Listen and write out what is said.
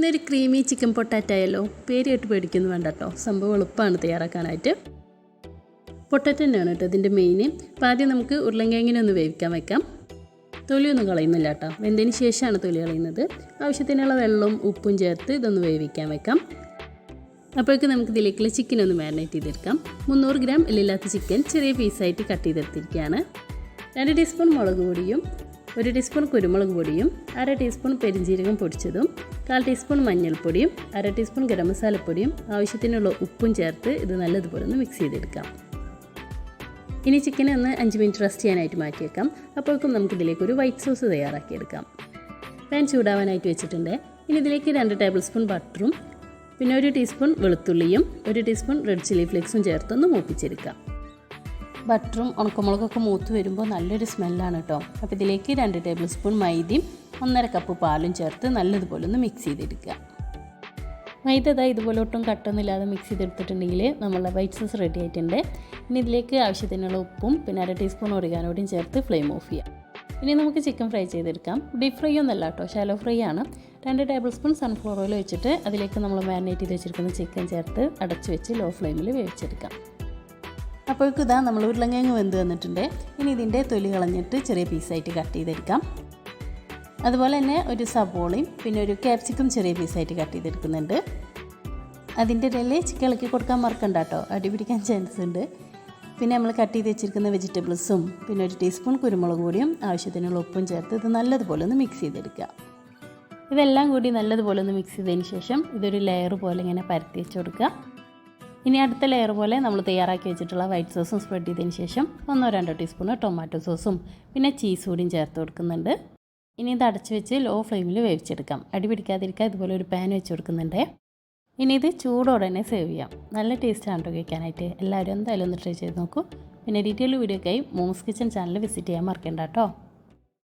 ഇന്നൊരു creamy chicken potato ആയല്ലോ. പേര് കേട്ട് പേടിക്കുന്നു വേണ്ട കേട്ടോ. സംഭവം എളുപ്പമാണ് തയ്യാറാക്കാനായിട്ട്. പൊട്ടാറ്റോ തന്നെയാണ് കേട്ടോ ഇതിൻ്റെ മെയിൻ. അപ്പോൾ ആദ്യം നമുക്ക് ഉരുളൻകിഴങ്ങിനെ ഒന്ന് വേവിക്കാൻ വെക്കാം. തൊലിയൊന്നും കളയുന്നില്ല കേട്ടോ. വെന്തതിന് ശേഷമാണ് തൊലി കളയുന്നത്. ആവശ്യത്തിനുള്ള വെള്ളവും ഉപ്പും ചേർത്ത് ഇതൊന്ന് വേവിക്കാൻ വെക്കാം. അപ്പോഴേക്ക് നമുക്ക് ഇതിലേക്കുള്ള ചിക്കൻ ഒന്ന് മാരിനേറ്റ് ചെയ്തെടുക്കാം. 300 ഗ്രാം എല്ലില്ലാത്ത ചിക്കൻ ചെറിയ പീസായിട്ട് കട്ട് ചെയ്തെടുത്തിരിക്കുകയാണ്. 2 ടീസ്പൂൺ മുളക് പൊടിയും 1 ടീസ്പൂൺ കുരുമുളക് പൊടിയും 1/2 ടീസ്പൂൺ പെരിഞ്ജീരകം പൊടിച്ചതും 1/4 ടീസ്പൂൺ മഞ്ഞൾപ്പൊടിയും 1/2 ടീസ്പൂൺ ഗരം മസാലപ്പൊടിയും ആവശ്യത്തിനുള്ള ഉപ്പും ചേർത്ത് ഇത് നല്ലതുപോലെ ഒന്ന് മിക്സ് ചെയ്തെടുക്കാം. ഇനി ചിക്കനെ ഒന്ന് 5 മിനിറ്റ് റെസ്റ്റ് ചെയ്യാനായിട്ട് മാറ്റി വെക്കാം. അപ്പോഴേക്കും നമുക്കിതിലേക്ക് ഒരു വൈറ്റ് സോസ് തയ്യാറാക്കിയെടുക്കാം. പാൻ ചൂടാവാനായിട്ട് വെച്ചിട്ടുണ്ട്. ഇനി ഇതിലേക്ക് 2 ടേബിൾ സ്പൂൺ ബട്ടറും പിന്നെ 1 ടീസ്പൂൺ വെളുത്തുള്ളിയും 1 ടീസ്പൂൺ റെഡ് ചില്ലി ഫ്ലേക്സും ചേർത്തൊന്ന് മൂപ്പിച്ചെടുക്കാം. ബട്ടറും ഉണക്കമുളകൊക്കെ മൂത്ത് വരുമ്പോൾ നല്ലൊരു സ്മെല്ലാണ് കേട്ടോ. അപ്പോൾ ഇതിലേക്ക് 2 ടേബിൾ സ്പൂൺ മൈദയും 1/2 കപ്പ് പാലും ചേർത്ത് നല്ലതുപോലെ ഒന്ന് മിക്സ് ചെയ്തെടുക്കുക. മൈദ ഇതുപോലെ ഒട്ടും കട്ടൊന്നുമില്ലാതെ മിക്സ് ചെയ്തെടുത്തിട്ടുണ്ടെങ്കിൽ നമ്മളുടെ വൈറ്റ് സോസ് റെഡി ആയിട്ടുണ്ട്. ഇനി ഇതിലേക്ക് ആവശ്യത്തിനുള്ള ഉപ്പും പിന്നെ 1/2 ടീസ്പൂൺ ഒറിഗാനോയും ചേർത്ത് ഫ്ലെയിം ഓഫ് ചെയ്യാം. ഇനി നമുക്ക് ചിക്കൻ ഫ്രൈ ചെയ്തെടുക്കാം. ഡീപ് ഫ്രൈ ഒന്നല്ല കേട്ടോ, ഷാലോ ഫ്രൈ ആണ്. 2 ടേബിൾ സ്പൂൺ സൺഫ്ലവർ ഓയിൽ വെച്ചിട്ട് അതിലേക്ക് നമ്മൾ മാരിനേറ്റ് ചെയ്ത് വെച്ചിരിക്കുന്ന ചിക്കൻ ചേർത്ത് അടച്ച് വെച്ച് ലോ ഫ്ലെയിമിൽ വേവിച്ചെടുക്കാം. അപ്പോഴേക്കും നമ്മൾ ഉരുളൻകിഴങ്ങ് വെന്ത് വന്നിട്ടുണ്ട്. ഇനി ഇതിൻ്റെ തൊലി കളഞ്ഞിട്ട് ചെറിയ പീസായിട്ട് കട്ട് ചെയ്തെടുക്കാം. അതുപോലെ തന്നെ ഒരു സവോളയും പിന്നെ ഒരു ക്യാപ്സിക്കം ചെറിയ പീസായിട്ട് കട്ട് ചെയ്തെടുക്കുന്നുണ്ട്. അതിൻ്റെ ഇടയിൽ ചിക്കൻ ഇളക്കി കൊടുക്കാൻ മറക്കണ്ട കേട്ടോ, അടി പിടിക്കാൻ ചാൻസ് ഉണ്ട്. പിന്നെ നമ്മൾ കട്ട് ചെയ്ത് വെച്ചിരിക്കുന്ന വെജിറ്റബിൾസും പിന്നെ 1 ടീസ്പൂൺ കുരുമുളക് പൊടിയും ആവശ്യത്തിനുള്ള ഉപ്പും ചേർത്ത് ഇത് നല്ലതുപോലെ ഒന്ന് മിക്സ് ചെയ്തെടുക്കുക. ഇതെല്ലാം കൂടി നല്ലതുപോലെ ഒന്ന് മിക്സ് ചെയ്തതിന് ശേഷം ഇതൊരു ലെയർ പോലെ ഇങ്ങനെ പരത്തി വെച്ച് കൊടുക്കുക. ഇനി അടുത്ത ലെയർ പോലെ നമ്മൾ തയ്യാറാക്കി വെച്ചിട്ടുള്ള വൈറ്റ് സോസും സ്പ്രെഡ് ചെയ്തതിന് ശേഷം 1-2 ടീസ്പൂൺ ടൊമാറ്റോ സോസും പിന്നെ ചീസ് കൂടിയും ചേർത്ത് കൊടുക്കുന്നുണ്ട്. ഇനി ഇത് അടച്ച് വെച്ച് ലോ ഫ്ലെയിമിൽ വേവിച്ചെടുക്കാം. അടി പിടിക്കാതിരിക്കുക ഇതുപോലെ ഒരു പാൻ വെച്ച് കൊടുക്കുന്നുണ്ട്. ഇനി ഇത് ചൂടോടെ തന്നെ സെർവ് ചെയ്യാം. നല്ല ടേസ്റ്റാണ് കേട്ടോ കഴിക്കാനായിട്ട്. എല്ലാവരും എന്തായാലും ഒന്ന് ട്രൈ ചെയ്ത് നോക്കൂ. പിന്നെ ഡീറ്റെയിൽ വീഡിയോക്കായി മോംസ് കിച്ചൺ ചാനൽ വിസിറ്റ് ചെയ്യാൻ മറക്കണ്ട കേട്ടോ.